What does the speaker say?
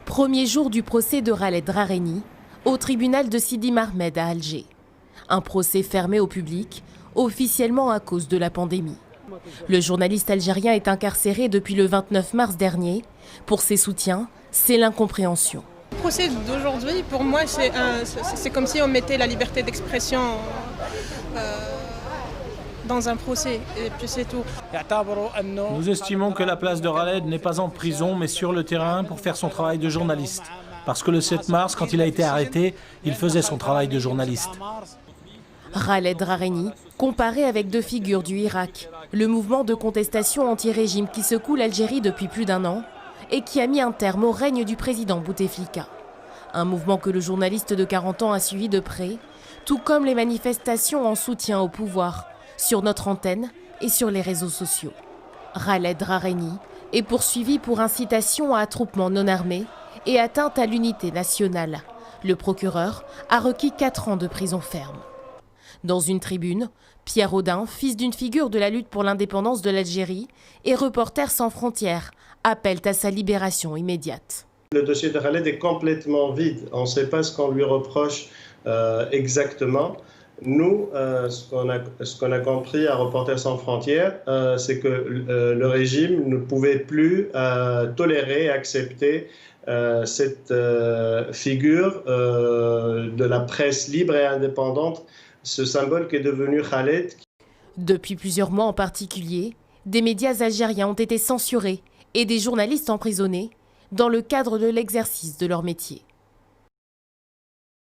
Premier jour du procès de Khaled Drareni au tribunal de Sidi Mohamed à Alger. Un procès fermé au public, officiellement à cause de la pandémie. Le journaliste algérien est incarcéré depuis le 29 mars dernier. Pour ses soutiens, c'est l'incompréhension. Le procès d'aujourd'hui, pour moi, c'est comme si on mettait la liberté d'expression dans un procès, et puis c'est tout. Nous estimons que la place de Khaled n'est pas en prison, mais sur le terrain pour faire son travail de journaliste. Parce que le 7 mars, quand il a été arrêté, il faisait son travail de journaliste. Khaled Drareni, comparé avec deux figures du Irak, le mouvement de contestation anti-régime qui secoue l'Algérie depuis plus d'un an et qui a mis un terme au règne du président Bouteflika. Un mouvement que le journaliste de 40 ans a suivi de près, tout comme les manifestations en soutien au pouvoir, sur notre antenne et sur les réseaux sociaux. Khaled Drareni est poursuivi pour incitation à attroupement non armé et atteinte à l'unité nationale. Le procureur a requis 4 ans de prison ferme. Dans une tribune, Pierre Audin, fils d'une figure de la lutte pour l'indépendance de l'Algérie, et Reporters sans frontières appellent à sa libération immédiate. Le dossier de Khaled est complètement vide. On ne sait pas ce qu'on lui reproche exactement. Nous, ce qu'on a compris à Reporters sans frontières, c'est que le régime ne pouvait plus tolérer et accepter cette figure de la presse libre et indépendante, ce symbole qui est devenu Khaled. Depuis plusieurs mois en particulier, des médias algériens ont été censurés et des journalistes emprisonnés dans le cadre de l'exercice de leur métier.